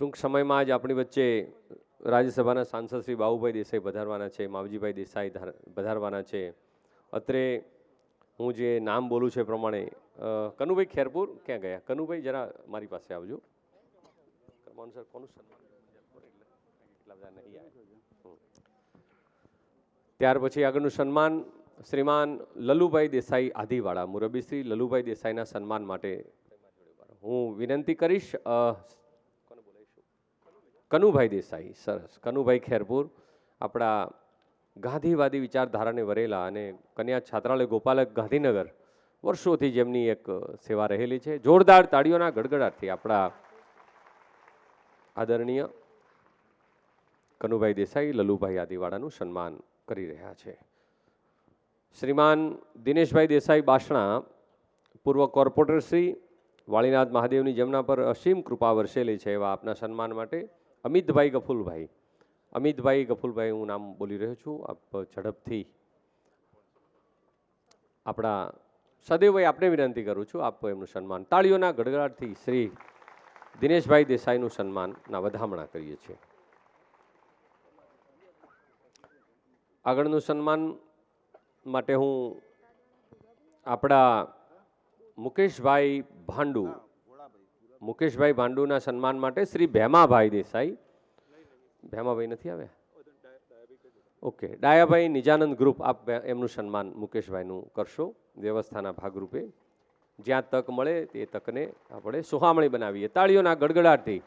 ટૂંક સમયમાં જ આપણી વચ્ચે રાજ્યસભાના સાંસદ શ્રી બાબુભાઈ દેસાઈ પધારવાના છે, માવજીભાઈ દેસાઈ પધારવાના છે. અત્રે હું જે નામ બોલું છું એ પ્રમાણે કનુભાઈ ખેરપુર ક્યાં ગયા? કનુભાઈ જરા મારી પાસે આવજો. ત્યાર પછી આગળનું સન્માન શ્રીમાન લલુભાઈ દેસાઈ આદિવાડા, મુરબ્બી શ્રી લલુભાઈ દેસાઈના સન્માન માટે હું વિનંતી કરીશ. કનુભાઈ દેસાઈ, સરસ. કનુભાઈ ખેરપુર આપણા ગાંધીવાદી વિચારધારાને વરેલા અને કન્યા છાત્રાલય ગોપાલક ગાંધીનગર વર્ષોથી જેમની એક સેવા રહેલી છે. જોરદાર તાળીઓના ગડગડાટથી આપણા આદરણીય કનુભાઈ દેસાઈ લલુભાઈ આદિવાડાનું સન્માન કરી રહ્યા છે. શ્રીમાન દિનેશભાઈ દેસાઈ બાસણા, પૂર્વ કોર્પોરેટર શ્રી, વાળીનાથ મહાદેવની જેમના પર અસીમ કૃપા વરસેલી છે એવા આપના સન્માન માટે અમિતભાઈ ગફુલભાઈ. અમિતભાઈ ગફુલભાઈ હું નામ બોલી રહ્યો છું, આપ ઝડપથી આપણા સદૈવભાઈ આપને વિનંતી કરું છું, આપ એમનું સન્માન તાળીઓના ગડગડાટથી શ્રી દિનેશભાઈ દેસાઈનું સન્માનના વધામણા કરીએ છીએ. આગળનું સન્માન માટે હું આપણા મુકેશભાઈ ભાંડુ, મુકેશભાઈ ભાંડુના સન્માન માટે શ્રી ભેમાભાઈ દેસાઈ. ભેમાભાઈ નથી આવ્યા? ઓકે. ડાયાભાઈ નિજાનંદ ગ્રુપ, આપ એમનું સન્માન મુકેશભાઈનું કરશો વ્યવસ્થાના ભાગરૂપે. જ્યાં તક મળે તે તકને આપણે સુહામણી બનાવીએ. તાળીઓના ગડગડાટથી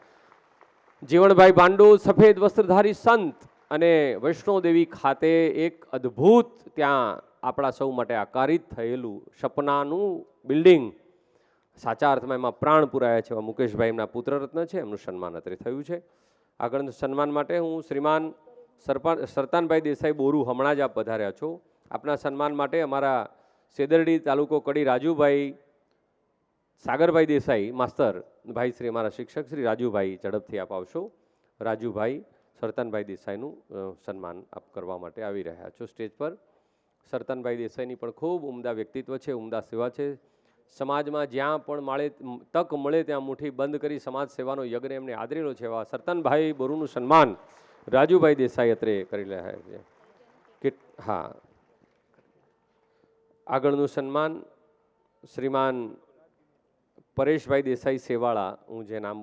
જીવણભાઈ ભાંડુ, સફેદ વસ્ત્રધારી સંત અને વૈષ્ણોદેવી ખાતે એક અદ્ભુત ત્યાં આપણા સૌ માટે આકારિત થયેલું સપનાનું બિલ્ડિંગ, સાચા અર્થમાં એમાં પ્રાણ પુરાયા છે એવા મુકેશભાઈ એમના પુત્રરત્ન છે, એમનું સન્માન અત્રે થયું છે. આગળનું સન્માન માટે હું શ્રીમાન સરતાનભાઈ દેસાઈ બોરુ, હમણાં જ આપ પધાર્યા છો. આપના સન્માન માટે અમારા સેદરડી તાલુકો કડી રાજુભાઈ સાગરભાઈ દેસાઈ માસ્તર ભાઈ શ્રી, અમારા શિક્ષક શ્રી રાજુભાઈ, ઝડપથી આપ આવશો. રાજુભાઈ સરતાનભાઈ દેસાઈનું સન્માન આપ કરવા માટે આવી રહ્યા છો સ્ટેજ પર. સરતાનભાઈ દેસાઈની પણ ખૂબ ઉમદા વ્યક્તિત્વ છે, ઉમદા સેવા છે. સમાજમાં જ્યાં પણ તક મળે ત્યાં મુઠ્ઠી બંધ કરી સમાજ સેવાનો યજ્ઞ એમને આદરેલો છે એવા સરતાનભાઈ બોરુનું સન્માન રાજુભાઈ દેસાઈ અત્રે કરી રહ્યા છે. હા, આગળનું સન્માન શ્રીમાન પરેશભાઈ દેસાઈ સેવાળા, હું જે નામ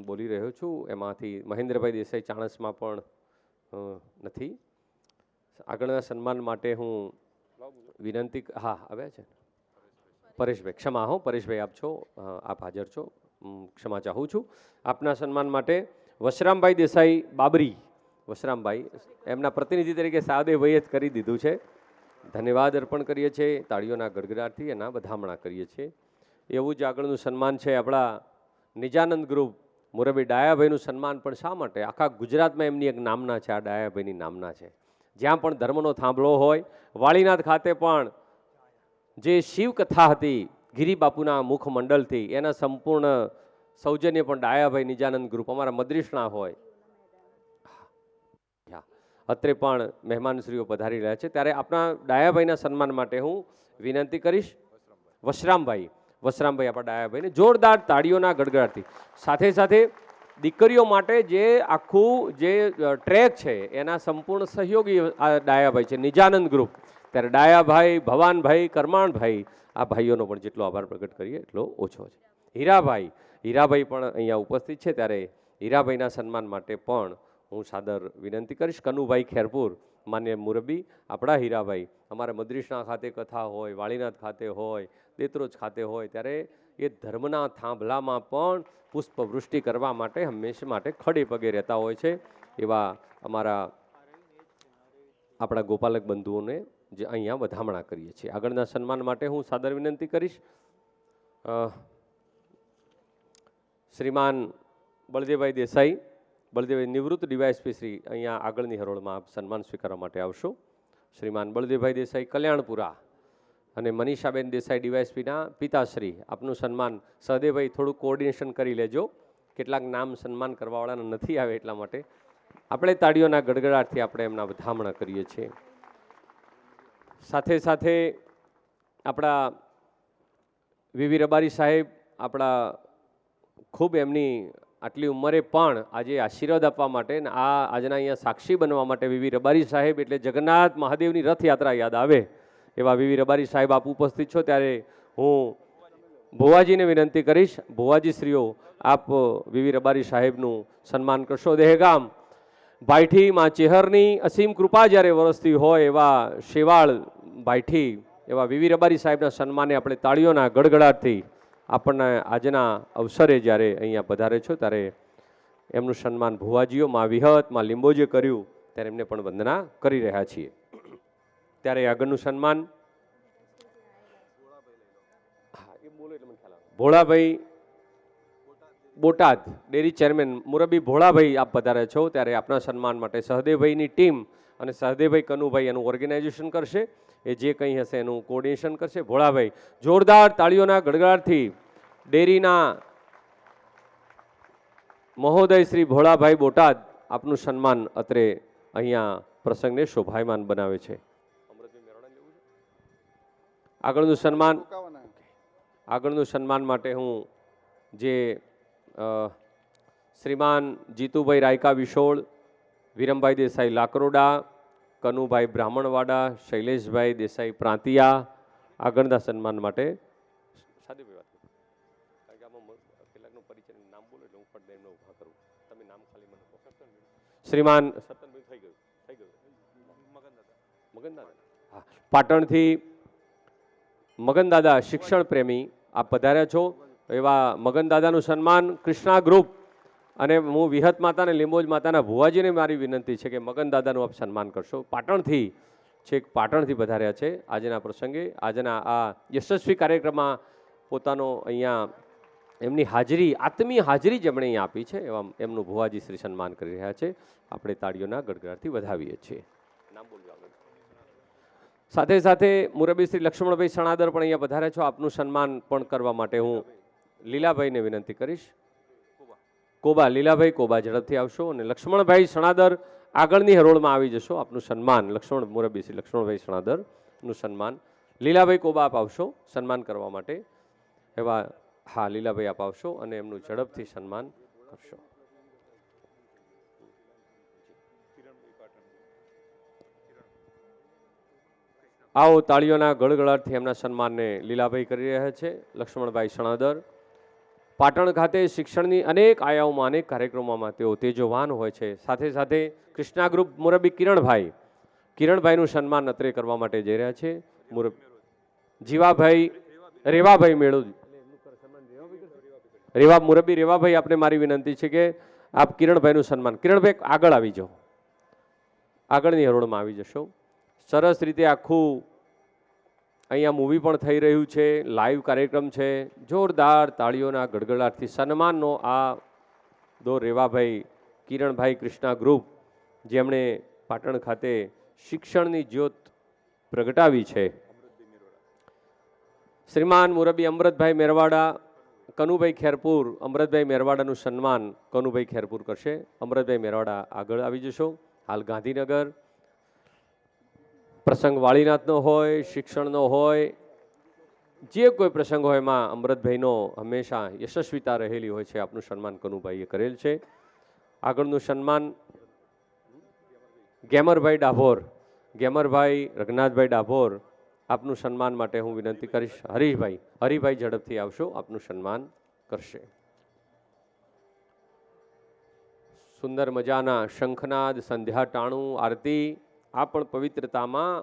બોલી રહ્યો છું એમાંથી મહેન્દ્રભાઈ દેસાઈ ચાણસમાં પણ નથી. આગળના સન્માન માટે હું વિનંતી, હા આવ્યા છે પરેશભાઈ, ક્ષમા હો પરેશભાઈ, આપ છો, આપ હાજર છો, ક્ષમા ચાહું છું. આપના સન્માન માટે વશરામભાઈ દેસાઈ બાબરી, વશરામભાઈ એમના પ્રતિનિધિ તરીકે સાદેભાઈએ જ કરી દીધું છે. ધન્યવાદ અર્પણ કરીએ છીએ, તાળીઓના ગડગડાટથી એના વધામણા કરીએ છીએ. એવું જ આગળનું સન્માન છે આપણા નિજાનંદ ગ્રુપ, મુરબી ડાયાભાઈનું સન્માન પણ શા માટે? આખા ગુજરાતમાં એમની એક નામના છે, આ ડાયાભાઈની નામના છે. જ્યાં પણ ધર્મનો થાંભલો હોય, વાળીનાથ ખાતે પણ જે શિવકથા હતી ગિરિબાપુના મુખમંડળથી, એના સંપૂર્ણ સૌજન્ય પણ ડાયાભાઈ નિજાનંદ ગ્રુપ, અમારા મદ્રીસણા હોય, અત્રે પણ મહેમાનશ્રીઓ પધારી રહ્યા છે. ત્યારે આપણા ડાયાભાઈના સન્માન માટે હું વિનંતી કરીશ વશરામભાઈ, વશરામભાઈ આપણા ડાયાભાઈને જોરદાર તાળીઓના ગડગડાટથી. સાથે સાથે દીકરીઓ માટે જે આખું જે ટ્રેક છે એના સંપૂર્ણ સહયોગી આ ડાયાભાઈ છે, નિજાનંદ ગ્રુપ. ત્યારે ડાયાભાઈ, ભવાનભાઈ, કરમાણભાઈ, આ ભાઈઓનો પણ જેટલો આભાર પ્રગટ કરીએ એટલો ઓછો છે. હીરાભાઈ, હીરાભાઈ પણ અહીંયા ઉપસ્થિત છે. ત્યારે હીરાભાઈના સન્માન માટે પણ હું સાદર વિનંતી કરીશ. કનુભાઈ ખેરપુર, માન્ય મુરબ્બી, આપણા હીરાભાઈ, અમારા મદ્રીસણા ખાતે કથા હોય, વાળીનાથ ખાતે હોય, દેત્રોજ ખાતે હોય, ત્યારે એ ધર્મના થાંભલામાં પણ પુષ્પવૃષ્ટિ કરવા માટે હંમેશા માટે ખડે પગે રહેતા હોય છે. એવા અમારા આપણા ગોપાલક બંધુઓને જે અહીંયા વધામણા કરીએ છીએ. આગળના સન્માન માટે હું સાદર વિનંતી કરીશ શ્રીમાન બળદેવભાઈ દેસાઈ, બળદેવભાઈ નિવૃત્ત ડીવાયએસપી શ્રી, અહીંયા આગળની હરોળમાં આપ સન્માન સ્વીકારવા માટે આવશો. શ્રીમાન બળદેવભાઈ દેસાઈ કલ્યાણપુરા અને મનીષાબેન દેસાઈ ડીવાયએસપીના પિતાશ્રી, આપનું સન્માન સહદેવભાઈ થોડું કોઓર્ડિનેશન કરી લેજો, કેટલાક નામ સન્માન કરવાવાળાના નથી આવે એટલા માટે આપણે તાળીઓના ગડગડાટથી આપણે એમના વધામણા કરીએ છીએ. સાથે સાથે આપણા વીવી રબારી સાહેબ, આપણા ખૂબ એમની આટલી ઉંમરે પણ આજે આશીર્વાદ આપવા માટે ને આજના અહીંયા સાક્ષી બનવા માટે વીવી રબારી સાહેબ એટલે જગન્નાથ મહાદેવની રથયાત્રા યાદ આવે એવા વીવી રબારી સાહેબ આપ ઉપસ્થિત છો, ત્યારે હું ભુવાજીને વિનંતી કરીશ, ભુવાજી શ્રીઓ આપ વીવી રબારી સાહેબનું સન્માન કરશો. દહેગામ બાયઠી માં ચેહરની અસીમ કૃપા જ્યારે વરસતી હોય એવા શેવાળ બાયઠી એવા વીવી રબારી સાહેબના સન્માને આપણે તાળીઓના ગડગડાટથી આપણને આજના અવસરે જ્યારે અહીંયા પધારે છો ત્યારે એમનું સન્માન ભુવાજીઓ મા વિહત મા લીંબોજે કર્યું ત્યારે એમને પણ વંદના કરી રહ્યા છીએ. ત્યારે આગળનું સન્માન ભોળાભાઈ બોટાદ ડેરી ચેરમેન મુરબ્બી ભોળાભાઈ આપ પધારે છો, ત્યારે આપના સન્માન માટે સહદેવભાઈની ટીમ અને સહદેવભાઈ કનુભાઈ એનું ઓર્ગેનાઇઝેશન કરશે, એ જે કંઈ હશે એનું કોર્ડિનેશન કરશે. ભોળાભાઈ જોરદાર તાળીઓના ગડગડાટથી ડેરીના મહોદય શ્રી ભોળાભાઈ બોટાદ આપનું સન્માન અત્રે અહીંયા પ્રસંગને શોભાયમાન બનાવે છે. આગળનું સન્માન માટે હું જે શ્રીમાન જીતુભાઈ રાયકા વિશોળ, વિરમભાઈ દેસાઈ લાકરોડા, કનુભાઈ બ્રાહ્મણવાડા, શૈલેષભાઈ દેસાઈ પ્રાંતિયા આગળના સન્માન માટે શ્રીમાન પાટણથી મગનદાદા શિક્ષણ પ્રેમી આપ પધાર્યા છો, એવા મગનદાદાનું સન્માન કૃષ્ણા ગ્રુપ અને હું વિહત માતા અને લીંબોજ માતાના ભુવાજીને મારી વિનંતી છે કે મગનદાદાનું આપ સન્માન કરશો. પાટણથી છેક પાટણથી પધાર્યા છે આજના પ્રસંગે, આજના આ યશસ્વી કાર્યક્રમમાં પોતાનો અહીંયા એમની હાજરી આત્મીય હાજરી જેમણે અહીંયા આપી છે એવા એમનું ભુવાજી શ્રી સન્માન કરી રહ્યા છે. આપણે તાળીઓના ગડગડાટથી વધાવીએ છીએ. નામ બોલજો. સાથે સાથે મુરબ્બી શ્રી લક્ષ્મણભાઈ સણાદર પણ અહીંયા પધાર્યા છો, આપનું સન્માન પણ કરવા માટે હું લીલાભાઈને વિનંતી કરીશ. કોબા લીલાભાઈ કોબા ઝડપથી આવશો અને લક્ષ્મણભાઈ સણાદર આગળની હરોળમાં આવી જશો. આપનું સન્માન મુરબ્બી શ્રી લક્ષ્મણભાઈ સણાદરનું સન્માન લીલાભાઈ કોબા આપ આવશો સન્માન કરવા માટે એવા. હા, લીલાભાઈ આપ આવશો અને એમનું ઝડપથી સન્માન કરશો. આવો તાળીઓના ગળગળાટથી એમના સન્માનને લીલાભાઈ કરી રહ્યા છે. લક્ષ્મણભાઈ સણાદર પાટણ ખાતે શિક્ષણની અનેક આયામોમાં અનેક કાર્યક્રમોમાં તેઓ તેજોવાન હોય છે. સાથે સાથે કૃષ્ણા ગ્રુપ મુરબ્બી કિરણભાઈનું સન્માન અત્રે કરવા માટે જઈ રહ્યા છે. જીવાભાઈ રેવાભાઈ મેળો મુરબ્બી રેવાભાઈ આપને મારી વિનંતી છે કે આપ કિરણભાઈનું સન્માન. કિરણભાઈ આગળ આવી જાઓ, આગળની હરોળમાં આવી જશો. સરસ રીતે આખું અહીંયા મૂવી પણ થઈ રહ્યું છે, લાઈવ કાર્યક્રમ છે. જોરદાર તાળીઓના ગડગડાટથી સન્માનનો આ દો રેવાભાઈ કિરણભાઈ કૃષ્ણા ગ્રુપ જેમણે પાટણ ખાતે શિક્ષણની જ્યોત પ્રગટાવી છે. શ્રીમાન મુરબ્બી અમૃતભાઈ મેરવાડા કનુભાઈ ખેરપુર, અમૃતભાઈ મેરવાડાનું સન્માન કનુભાઈ ખેરપુર કરશે. અમૃતભાઈ મેરવાડા આગળ આવી જશો. હાલ ગાંધીનગર પ્રસંગ વાળીનાથનો હોય, શિક્ષણનો હોય, જે કોઈ પ્રસંગ હોય એમાં અમૃતભાઈનો હંમેશા યશસ્વીતા રહેલી હોય છે. આપનું સન્માન કનુભાઈએ કરેલ છે. આગળનું સન્માન ગેમરભાઈ ડાભોર, ગેમરભાઈ રઘનાથભાઈ ડાભોર આપનું સન્માન માટે હું વિનંતી કરીશ. હરીભાઈ ઝડપથી આવશો, આપનું સન્માન કરશે. સુંદર મજાના શંખનાદ, સંધ્યા ટાણું, આરતી આ પણ પવિત્રતામાં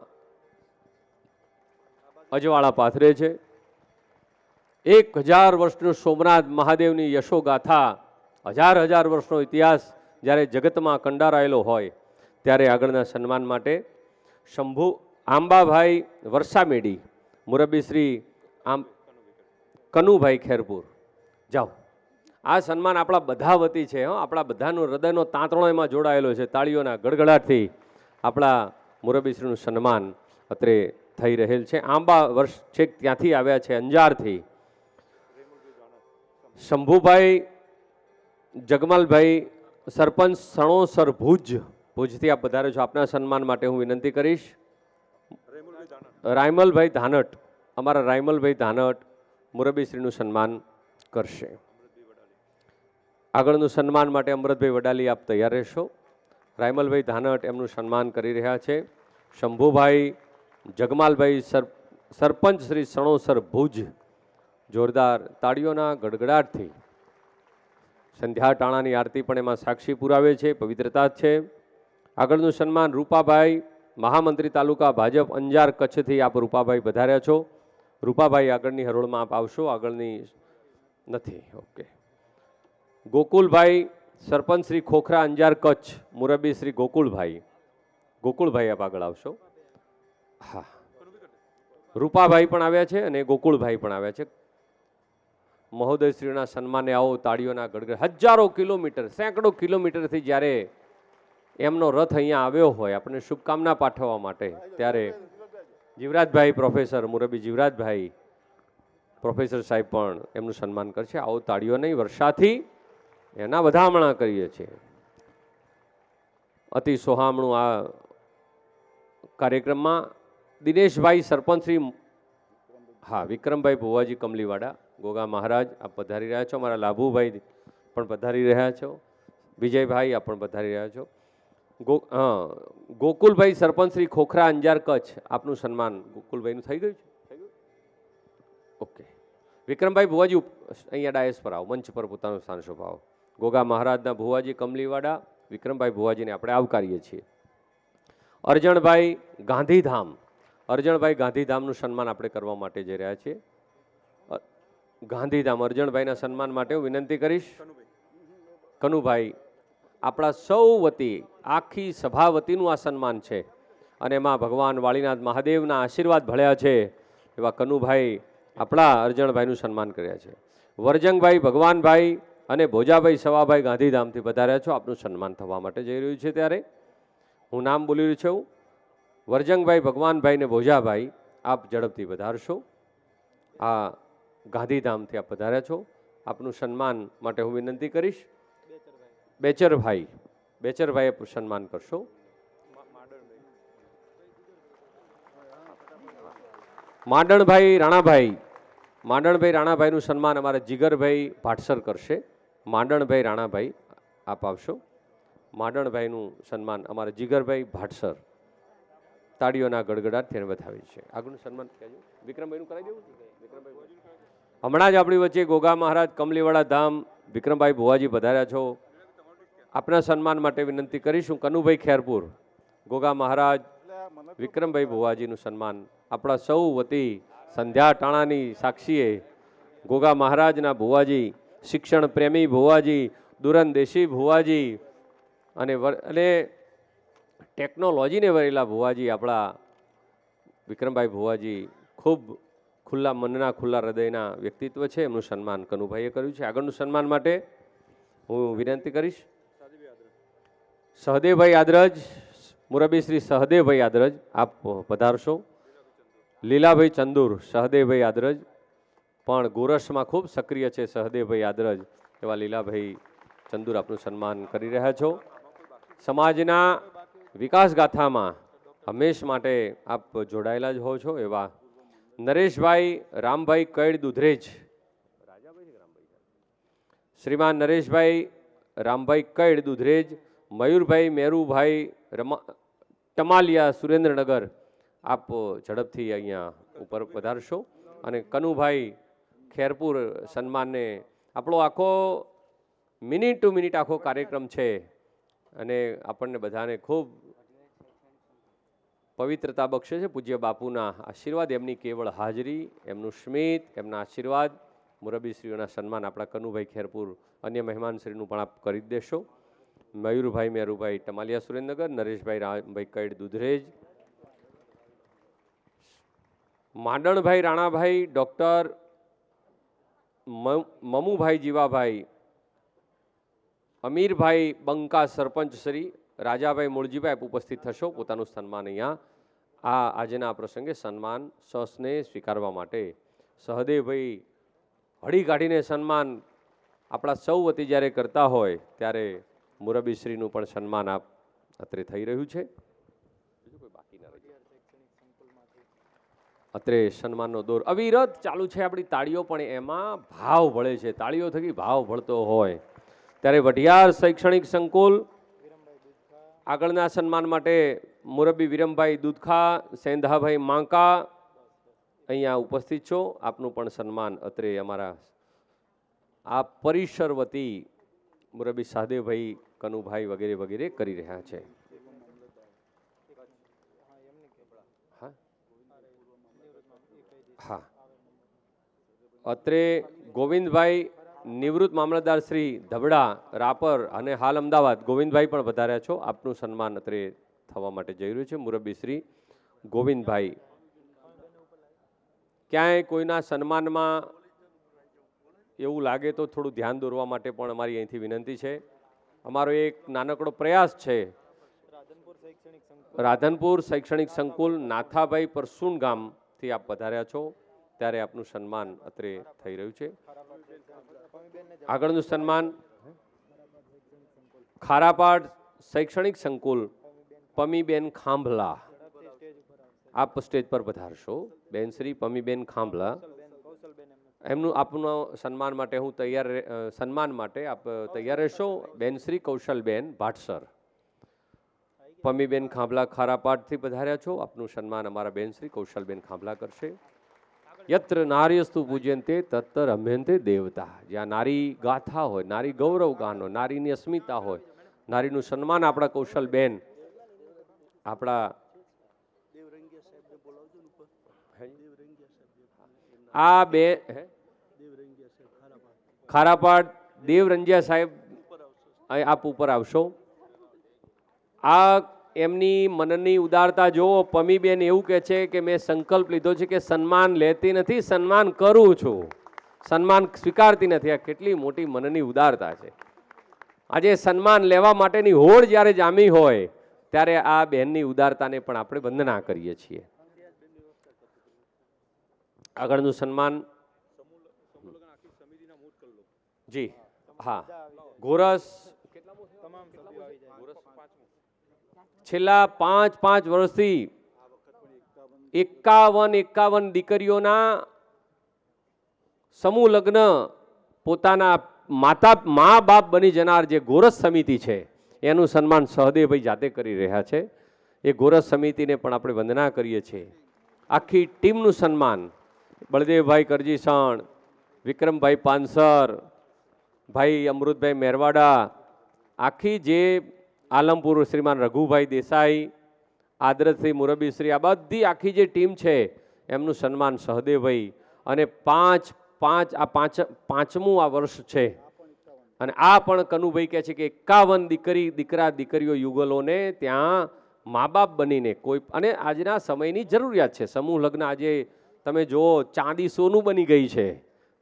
અજવાળા પાથરે છે. 1000 વર્ષનું સોમનાથ મહાદેવની યશોગાથા, હજાર વર્ષનો ઇતિહાસ જ્યારે જગતમાં કંડારાયેલો હોય ત્યારે આગળના સન્માન માટે શંભુ આંબાભાઈ વરસામેડી, મુરબ્બી શ્રી કનુભાઈ ખેરપુર જાઓ. આ સન્માન આપણા બધા વતી છે. આપણા બધાનું હૃદયનો તાંતણો એમાં જોડાયેલો છે. તાળીઓના ગડગડાટથી આપણા મુરબ્બીશ્રીનું સન્માન અત્રે થઈ રહેલ છે. આંબા વર્ષ છેક ત્યાંથી આવ્યા છે, અંજારથી. શંભુભાઈ જગમાલભાઈ સરપંચ સણોસર ભુજથી આપ પધારે છો. આપના સન્માન માટે હું વિનંતી કરીશ. રાયમલભાઈ ધાનટ, અમારા રાયમલભાઈ ધાનટ મુરબ્બીશ્રીનું સન્માન કરશે. આગળનું સન્માન માટે અમૃતભાઈ વડાલી આપ તૈયાર રહેશો. રાયમલભાઈ ધાનટ એમનું સન્માન કરી રહ્યા છે. શંભુભાઈ જગમાલભાઈ સરપંચ શ્રી સણોસર ભુજ, જોરદાર તાળીઓના ગડગડાટથી સંધ્યા ટાણાની આરતી પણ એમાં સાક્ષી પુરાવે છે, પવિત્રતા છે. આગળનું સન્માન રૂપાભાઈ, મહામંત્રી તાલુકા ભાજપ અંજાર કચ્છથી આપ રૂપાભાઈ પધાર્યા છો. રૂપાભાઈ આગળની હરોળમાં આપ આવશો, આગળની નથી. ઓકે. ગોકુલભાઈ સરપંચ શ્રી ખોખરા અંજાર કચ્છ, મુરબ્બી શ્રી ગોકુલભાઈ. ગોકુલભાઈ આપ આગળ આવશો. હા, રૂપાભાઈ પણ આવ્યા છે અને ગોકુળભાઈ પણ આવ્યા છે. મહોદયશ્રીઓના સન્માને આવો, તાળીઓના ગડગડ. હજારો કિલોમીટર, સેંકડો કિલોમીટરથી જ્યારે એમનો રથ અહીંયા આવ્યો હોય આપણને શુભકામના પાઠવવા માટે, ત્યારે જીવરાજભાઈ પ્રોફેસર, મુરબ્બી જીવરાજભાઈ પ્રોફેસર સાહેબ પણ એમનું સન્માન કરશે. આવો તાળીઓ નહીં, વર્ષાથી એના વધામણા કરીએ છીએ. અતિ સોહામણું આ કાર્યક્રમમાં દિનેશભાઈ સરપંચ શ્રી, હા, વિક્રમભાઈ ભુવાજી કમલીવાડા, ગોગા મહારાજ આપ પધારી રહ્યા છો. અમારા લાભુભાઈ પણ પધારી રહ્યા છો. વિજયભાઈ આપ પણ પધારી રહ્યા છો. ગોકુલભાઈ સરપંચ શ્રી ખોખરા અંજાર કચ્છ, આપનું સન્માન ગોકુલભાઈનું થઈ ગયું છે? ઓકે. વિક્રમભાઈ ભુવાજી અહીંયા ડાયસ પર આવો, મંચ પર પોતાનું સ્થાન શોભાવો. ગોગા મહારાજના ભુવાજી કમલીવાડા વિક્રમભાઈ ભુવાજીને આપણે આવકારીએ છીએ. અરજણભાઈ ગાંધીધામ, અરજણભાઈ ગાંધીધામનું સન્માન આપણે કરવા માટે જઈ રહ્યા છીએ. ગાંધીધામ અરજણભાઈના સન્માન માટે હું વિનંતી કરીશ. કનુભાઈ, આપણા સૌ વતી, આખી સભા વતીનું આ સન્માન છે અને એમાં ભગવાન વાળીનાથ મહાદેવના આશીર્વાદ ભળ્યા છે એવા કનુભાઈ આપણા અરજણભાઈનું સન્માન કર્યા છે. વરજંગભાઈ ભગવાનભાઈ અને ભોજાભાઈ સવાભાઈ ગાંધીધામથી પધાર્યા છો. આપનું સન્માન થવા માટે જઈ રહ્યું છે. ત્યારે હું નામ બોલી રહ્યું છું. વરજંગભાઈ ભગવાનભાઈ ને ભોજાભાઈ આપ ઝડપથી પધારશો. આ ગાંધીધામથી આપ પધાર્યા છો. આપનું સન્માન માટે હું વિનંતી કરીશ. બેચરભાઈ, બેચરભાઈ આપ સન્માન કરશો. માંડણભાઈ રાણાભાઈ, માંડણભાઈ રાણાભાઈનું સન્માન અમારા જીગરભાઈ ભાટસર કરશે. માંડણભાઈ રાણાભાઈ આપ આવશો. માંડણભાઈનું સન્માન અમારા જીગરભાઈ ભાટસર તાળીઓના ગડગડાટ તેને વધાવી છે. આગળનું સન્માન વિક્રમભાઈનું કરાવી દેવું. હમણાં જ આપણી વચ્ચે ગોગા મહારાજ કમલીવાડા ધામ વિક્રમભાઈ ભુવાજી પધાર્યા છો. આપના સન્માન માટે વિનંતી કરીશું. કનુભાઈ ખેરપુર, ગોગા મહારાજ વિક્રમભાઈ ભુવાજીનું સન્માન આપણા સૌ વતી સંધ્યા ટાણાની સાક્ષીએ ગોગા મહારાજના ભુવાજી, શિક્ષણ પ્રેમી ભુવાજી, દુરંદેશી ભુવાજી અને ટેકનોલોજીને વરેલા ભુવાજી આપણા વિક્રમભાઈ ભુવાજી ખૂબ ખુલ્લા મનના, ખુલ્લા હૃદયના વ્યક્તિત્વ છે. એમનું સન્માન કનુભાઈએ કર્યું છે. આગળનું સન્માન માટે હું વિનંતી કરીશ. સહદેવભાઈ આદરજ, મુરબ્બી શ્રી સહદેવભાઈ આદરજ આપ પધારશો. લીલાભાઈ ચંદુર, સહદેવભાઈ આદરજ પણ ગોરસમાં ખૂબ સક્રિય છે. સહદેવભાઈ આદરજ એવા લીલાભાઈ ચંદુર આપનું સન્માન કરી રહ્યા છો. સમાજના વિકાસ ગાથામાં હંમેશ માટે આપ જોડાયેલા જ હો છો એવા નરેશભાઈ રામભાઈ કૈડ દુધરેજ, શ્રીમાન નરેશભાઈ રામભાઈ કૈડ દુધરેજ, મયુરભાઈ મેરુભાઈ ટમાલિયા સુરેન્દ્રનગર આપ ઝડપથી અહીંયા ઉપર પધારશો. અને કનુભાઈ ખેરપુર સન્માનને આપણો આખો મિનિટ ટુ મિનિટ આખો કાર્યક્રમ છે અને આપણને બધાને ખૂબ પવિત્રતા બક્ષે છે. પૂજ્ય બાપુના આશીર્વાદ, એમની કેવળ હાજરી, એમનું સ્મિત, એમના આશીર્વાદ, મુરબ્બીશ્રીઓના સન્માન આપણા કનુભાઈ ખેરપુર અન્ય મહેમાનશ્રીનું પણ આપ કરી જ દેશો. મયુરભાઈ મેરુભાઈ ટમાલિયા સુરેન્દ્રનગર, નરેશભાઈ રામભાઈ કૈડ દુધરેજ, માંડણભાઈ રાણાભાઈ, ડૉક્ટર મમુભાઈ જીવાભાઈ, અમીરભાઈ બંકા સરપંચ શ્રી, રાજાભાઈ મૂળજીભાઈ ઉપસ્થિત થશો. પોતાનું સન્માન અહીંયા આજના પ્રસંગે સન્માન સસ્ને સ્વીકારવા માટે સહદેવભાઈ હળી કાઢીને સન્માન આપણા સૌ વતી જ્યારે કરતા હોય ત્યારે મુરબ્બીશ્રીનું પણ સન્માન આપ અત્રે થઈ રહ્યું છે. અત્રે સન્માનનો દોર અવિરત ચાલુ છે. આપણી તાળીઓ પણ એમાં ભાવ ભળે છે. તાળીઓ થકી ભાવ ભળતો હોય ત્યારે વઢિયાર શૈક્ષણિક સંકુલ આગળના સન્માન માટે મુરબ્બી વિરમભાઈ દુધખા, સેંધાભાઈ માંકા અહીંયા ઉપસ્થિત છો. આપનું પણ સન્માન અત્રે અમારા આ પરિસર વતી મુરબ્બી સહદેવભાઈ, કનુભાઈ વગેરે વગેરે કરી રહ્યા છે. હા, અત્રે ગોવિંદભાઈ નિવૃત્ત મામલતદાર શ્રી ધબડા, રાપર અને હાલ અમદાવાદ ગોવિંદભાઈ પણ વધાર્યા છો. આપનું સન્માન અત્રે થવા માટે જઈ રહ્યું છે. મુરબ્બી શ્રી ગોવિંદભાઈ, ક્યાંય કોઈના સન્માનમાં એવું લાગે તો થોડું ધ્યાન દોરવા માટે પણ અમારી અહીંથી વિનંતી છે. અમારો એક નાનકડો પ્રયાસ છે. રાધનપુર શૈક્ષણિક સંકુલ નાથાભાઈ પરસુણ ગામથી આપ પધાર્યા છો, ત્યારે આપનું સન્માન અત્રે થઈ રહ્યું છે. આગળનું સન્માન ખારાપાડ શૈક્ષણિક સંકુલ પમીબેન ખાંભલા, આપ સ્ટેજ પર પધારશો. બેન શ્રી પમીબેન ખાંભલા, એમનું આપનું સન્માન માટે હું સન્માન માટે આપ તૈયાર રહેશો. બેન શ્રી કૌશલબેન ભાટસર, પમીબેન ખાંભલા ખારાપાડથી પધાર્યા છો. આપનું સન્માન અમારા બેન શ્રી કૌશલબેન ખાંભલા કરશે. યત્ર નાર્યસ્તુ પૂજ્યંતે તત્ર રમ્યંતે દેવતા. જ્યાં નારી ગાથા હોય, નારી ગૌરવ ગાન હોય, નારીની અસ્મિતા હોય, નારીનું સન્માન આપણા કૌશલબેન, આપણા આ બે ખારાપાડ દેવરંજિયા સાહેબ આપ ઉપર આવશો. આ એમની મનની ઉદારતા જુઓ. પમીબેન એવું કહે છે કે મેં સંકલ્પ લીધો છે કે સન્માન લેતી નથી, સન્માન કરું છું, સન્માન સ્વીકારતી નથી. આ કેટલી મોટી મનની ઉદારતા છે. આજે સન્માન લેવા માટેની હોડ જ્યારે જામી હોય ત્યારે આ બહેનની ઉદારતાને પણ આપણે વંદના કરીએ છીએ. આગળનું સન્માન જી હા, ગોરસ છેલ્લા 5 વર્ષથી 51 દીકરીઓના સમૂહ લગ્ન પોતાના મા બાપ બની જનાર જે ગોરસ સમિતિ છે એનું સન્માન સહદેવભાઈ જાતે કરી રહ્યા છે. એ ગોરસ સમિતિને પણ આપણે વંદના કરીએ છીએ. આખી ટીમનું સન્માન બળદેવભાઈ કરજીસણ, વિક્રમભાઈ પાનસર, ભાઈ અમૃતભાઈ મેરવાડા, આખી જે આલમપુર શ્રીમાન રઘુભાઈ દેસાઈ, આદરતશ્રી મુરબ્બીશ્રી, આ બધી આખી જે ટીમ છે એમનું સન્માન સહદેવભાઈ. અને પાંચમું આ વર્ષ છે. અને આ પણ કનુભાઈ કહે છે કે 51 દીકરીઓ યુગલોને ત્યાં મા બાપ બનીને કોઈ, અને આજના સમયની જરૂરિયાત છે. સમૂહ લગ્ન આજે તમે જુઓ ચાંદી સોનું બની ગઈ છે.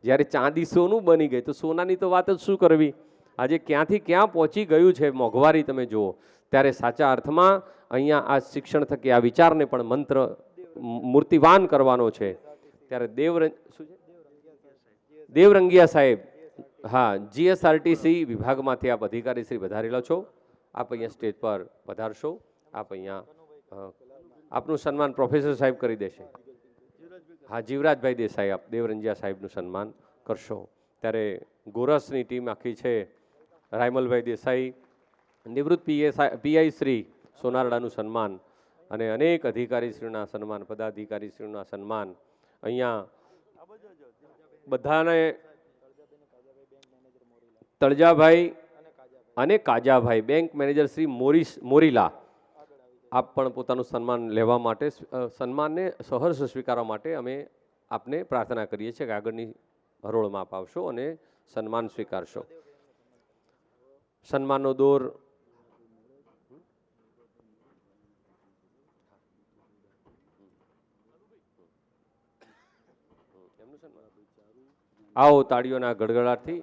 જ્યારે ચાંદી સોનું બની ગઈ તો સોનાની તો વાત જ શું કરવી. આજે ક્યાંથી ક્યાં પહોંચી ગયું છે મોંઘવારી તમે જુઓ. ત્યારે સાચા અર્થમાં અહીંયા આ શિક્ષણ થકી આ વિચારને પણ મંત્ર મૂર્તિવાન કરવાનો છે. ત્યારે દેવરંગિયા સાહેબ, હા, GSRTC વિભાગમાંથી આપ અધિકારી શ્રી વધારેલા છો. આપ અહીંયા સ્ટેજ પર પધારશો. આપ અહીંયા આપનું સન્માન પ્રોફેસર સાહેબ કરી દેશે. હા, જીવરાજભાઈ દેસાઈ, આપ દેવરંજિયા સાહેબનું સન્માન કરશો. ત્યારે ગોરસની ટીમ આખી છે. રાયમલભાઈ દેસાઈ, નિવૃત્ત PI શ્રી સોનારડાનું સન્માન અને અનેક અધિકારીશ્રીઓના સન્માન, પદાધિકારીશ્રીઓના સન્માન. અહીંયા બધાને તળજાભાઈ અને કાજાભાઈ, બેંક મેનેજર શ્રી મોરીલા, આપ પણ પોતાનું સન્માન લેવા માટે, સન્માનને સહર્ષ સ્વીકારવા માટે અમે આપને પ્રાર્થના કરીએ છીએ કે આગળની હરોળમાં આપ આવશો અને સન્માન સ્વીકારશો. સન્માનનો દોર આવો તાળીઓના ગડગડાટથી.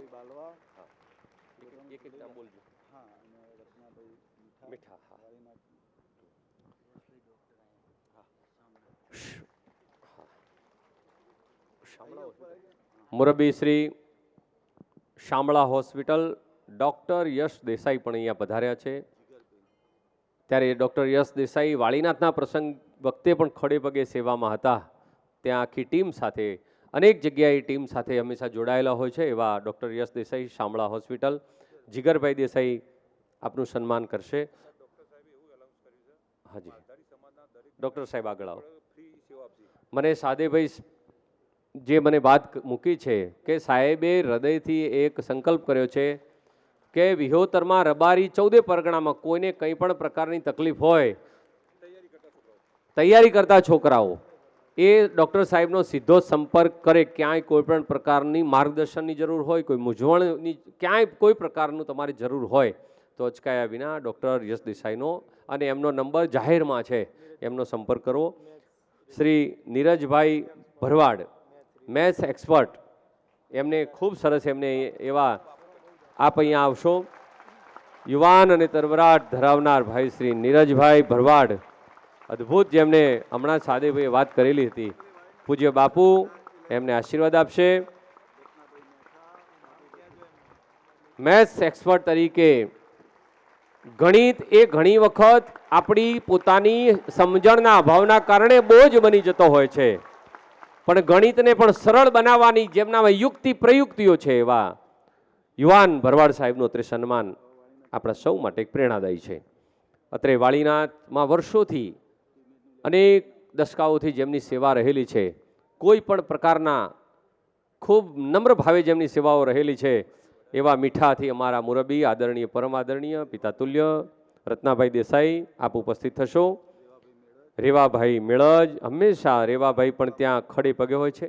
મુરબ્બી શ્રી શામળા હોસ્પિટલ ડૉક્ટર યશ દેસાઈ પણ અહીંયા પધાર્યા છે. ત્યારે ડૉક્ટર યશ દેસાઈ વાળીનાથના પ્રસંગ વખતે પણ ખડે પગે સેવામાં હતા. ત્યાં આખી ટીમ સાથે, અનેક જગ્યાએ ટીમ સાથે હંમેશા જોડાયેલા હોય છે એવા ડૉક્ટર યશ દેસાઈ, શામળા હોસ્પિટલ. જીગરભાઈ દેસાઈ આપનું સન્માન કરશે. હાજી ડૉક્ટર સાહેબ આગળ આવો. મને સાદેભાઈ જે મને વાત મૂકી છે કે સાહેબે હૃદયથી એક સંકલ્પ કર્યો છે કે વિહોતરમાં રબારી 14 પરગણામાં કોઈને કંઈ પણ પ્રકારની તકલીફ હોય, તૈયારી કરતા છોકરાઓ એ ડૉક્ટર સાહેબનો સીધો સંપર્ક કરે. ક્યાંય કોઈ પણ પ્રકારની માર્ગદર્શનની જરૂર હોય, કોઈ મૂંઝવણની ક્યાંય કોઈ પ્રકારનું તમારી જરૂર હોય તો અચકાયા વિના ડૉક્ટર યશ દેસાઈનો અને એમનો નંબર જાહેરમાં છે, એમનો સંપર્ક કરવો. શ્રી નીરજભાઈ ભરવાડ મેથ્સ એક્સપર્ટ, એમને ખૂબ સરસ એમને એવા આપ અહીંયા આવશો. યુવાન અને તરવરાટ ધરાવનાર ભાઈ શ્રી નીરજભાઈ ભરવાડ, અદ્ભુત, જેમને હમણાં સાદેભાઈએ વાત કરેલી હતી. પૂજ્ય બાપુ એમને આશીર્વાદ આપશે. મેથ્સ એક્સપર્ટ તરીકે ગણિત એ ઘણી વખત આપણી પોતાની સમજણના અભાવના કારણે બોજ બની જતો હોય છે, પણ ગણિતને પણ સરળ બનાવવાની જેમનામાં યુક્તિ પ્રયુક્તિઓ છે એવા યુવાન ભરવાડ સાહેબનું અત્રે સન્માન આપણા સૌ માટે એક પ્રેરણાદાયી છે. અત્રે વાળીનાથમાં વર્ષોથી અનેક દશકાઓથી જેમની સેવા રહેલી છે, કોઈ પણ પ્રકારના ખૂબ નમ્ર ભાવે જેમની સેવાઓ રહેલી છે એવા મીઠાથી અમારા મુરબી આદરણીય પરમ આદરણીય પિતા તુલ્ય રત્નાભાઈ દેસાઈ આપ ઉપસ્થિત થશો. રેવાભાઈ મેળજ, હંમેશા રેવાભાઈ પણ ત્યાં ખડે પગે હોય છે.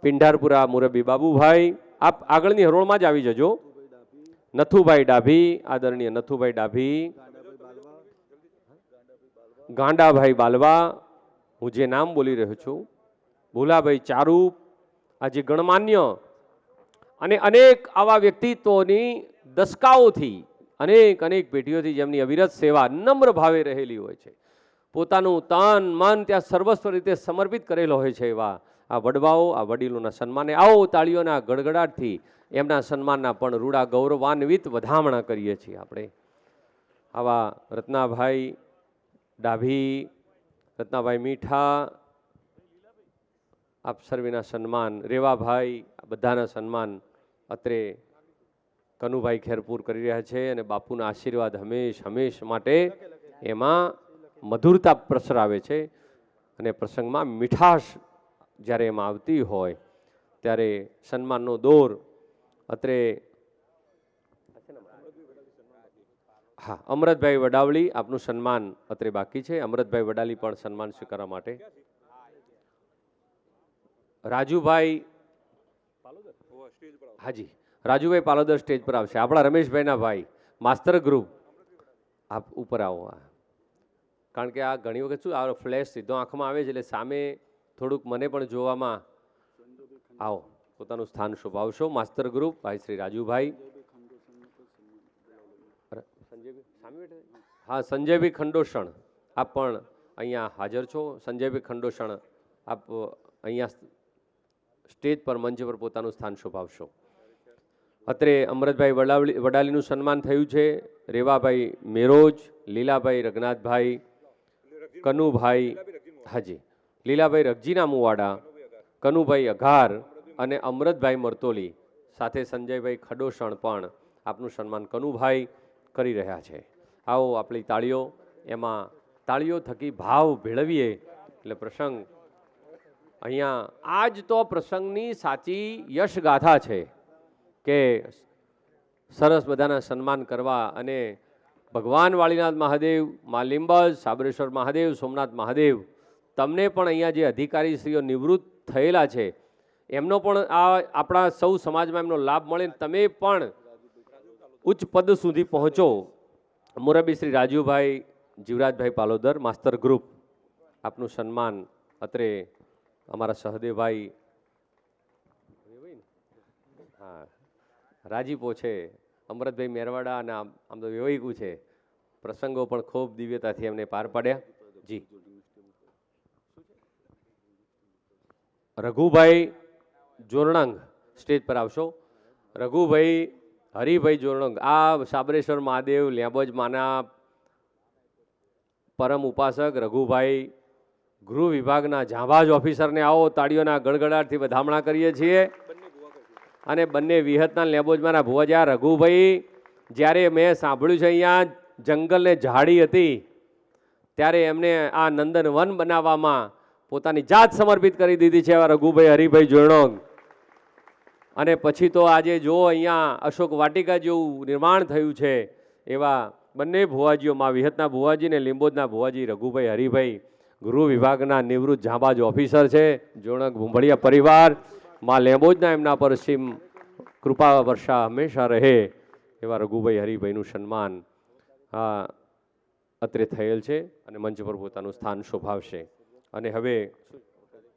પિંઢારપુરા મુરબી બાબુભાઈ, આપ આગળની હરોળમાં જ આવી જજો. નથુભાઈ ડાભી, આદરણીય નથુભાઈ ડાભી, ગાંડાભાઈ બાલવા, હું જે નામ બોલી રહ્યો છું, ભૂલાભાઈ ચારુ, આજે ગણમાન્ય અને અનેક આવા વ્યક્તિત્વોની દશકાઓથી અનેક પેઢીઓથી જેમની અવિરત સેવા નમ્ર ભાવે રહેલી હોય છે, પોતાનું તન મન ત્યાં સર્વસ્વ રીતે સમર્પિત કરેલો હોય છે એવા આ વડવાઓ, આ વડીલોના સન્માને આવો તાળીઓના ગડગડાટથી એમના સન્માનના પણ રૂડા ગૌરવાન્વિત વધામણા કરીએ છીએ આપણે. આવા રત્નાભાઈ ડાભી, રત્નાભાઈ મીઠા, આપ સર્વેના સન્માન, રેવાભાઈ, બધાના સન્માન અત્રે કનુભાઈ ખેરપુર કરી રહ્યા છે અને બાપુના આશીર્વાદ હંમેશ માટે એમાં મધુરતા પ્રસરાવે છે અને પ્રસંગમાં મીઠાશ જ્યારે એમાં આવતી હોય ત્યારે સન્માનનો દોર અત્રે હા અમરતભાઈ વડાવળી આપનું સન્માન અત્રે બાકી છે. અમરતભાઈ વડાલી પણ સન્માન સ્વીકારવા માટે. રાજુભાઈ, હાજી રાજુભાઈ પાલોદર સ્ટેજ પર આવશે. આપણા રમેશભાઈના ભાઈ માસ્ટર ગ્રુપ, આપ ઉપર આવો. કારણ કે આ ઘણી વખત શું આ ફ્લેશ સીધો આંખમાં આવે છે એટલે સામે થોડુંક મને પણ જોવામાં આવો, પોતાનું સ્થાન શોભાવશો. માસ્ટર ગ્રુપ ભાઈ શ્રી રાજુભાઈ, હા સંજયભાઈ ખંડોસણ, આપ પણ અહીંયા હાજર છો. સંજયભાઈ ખંડોસણ, આપ અહીંયા સ્ટેજ પર મંચ પર પોતાનું સ્થાન શોભાવશો. અત્રે અમરતભાઈ વડાલીનું સન્માન થયું છે. રેવાભાઈ મેરોજ, લીલાભાઈ રઘનાથભાઈ, કનુભાઈ, હાજી લીલાભાઈ રગજીના મુવાડા, કનુભાઈ અઘાર અને અમરતભાઈ મરતોલી સાથે સંજયભાઈ ખડોસણ પણ આપનું સન્માન કનુભાઈ કરી રહ્યા છે. આવો આપણી તાળીઓ, એમાં તાળીઓ થકી ભાવ ભેળવીએ એટલે પ્રસંગ અહીંયા આજ તો પ્રસંગની સાચી યશગાથા છે કે સરસ બધાના સન્માન કરવા અને ભગવાન વાળીનાથ મહાદેવ, મા લીંબજ, સાબરેશ્વર મહાદેવ, સોમનાથ મહાદેવ, તમને પણ અહીંયા જે અધિકારીશ્રીઓ નિવૃત્ત થયેલા છે એમનો પણ આ આપણા સૌ સમાજમાં એમનો લાભ મળે, તમે પણ ઉચ્ચ પદ સુધી પહોંચો. મુરબી શ્રી રાજુભાઈ જીવરાજભાઈ પાલોદર, માસ્ટર ગ્રુપ, આપનું સન્માન અત્રે અમારા સહદેવભાઈ, હા રાજીપો છે, અમરતભાઈ મેરવાડા અને આમ તો વ્યવહારિકું છે. પ્રસંગો પણ ખૂબ દિવ્યતાથી એમને પાર પાડ્યા. જી રઘુભાઈ જોરણંગ સ્ટેજ પર આવશો. રઘુભાઈ હરિભાઈ જોરણંગ, આ સાબરેશ્વર મહાદેવ લેબજ માના પરમ ઉપાસક રઘુભાઈ, ગૃહ વિભાગના જાંબાજ ઓફિસરને આવો તાળીઓના ગડગડાટથી વધામણા કરીએ છીએ. અને બંને વિહતના લેબોજમાંના ભુવાજી આ રઘુભાઈ, જ્યારે મેં સાંભળ્યું છે અહીંયા જંગલને ઝાડી હતી ત્યારે એમને આ નંદનવન બનાવવામાં પોતાની જાત સમર્પિત કરી દીધી છે એવા રઘુભાઈ હરિભાઈ જોણોગ. અને પછી તો આજે જો અહીંયા અશોક વાટિકા જેવું નિર્માણ થયું છે એવા બંને ભુવાજીઓ માં વિહતના ભુવાજી ને લીંબોદના ભુવાજી રઘુભાઈ હરિભાઈ ગૃહ વિભાગના નિવૃત્ત જાંબાજ ઓફિસર છે. જોણક ભૂંભળિયા પરિવાર માં લેંબોદના એમના પર સીમ કૃપા વર્ષા હંમેશા રહે એવા રઘુભાઈ હરિભાઈનું સન્માન અત્રે થયેલ છે અને મંચ પર પોતાનું સ્થાન શોભાવશે. અને હવે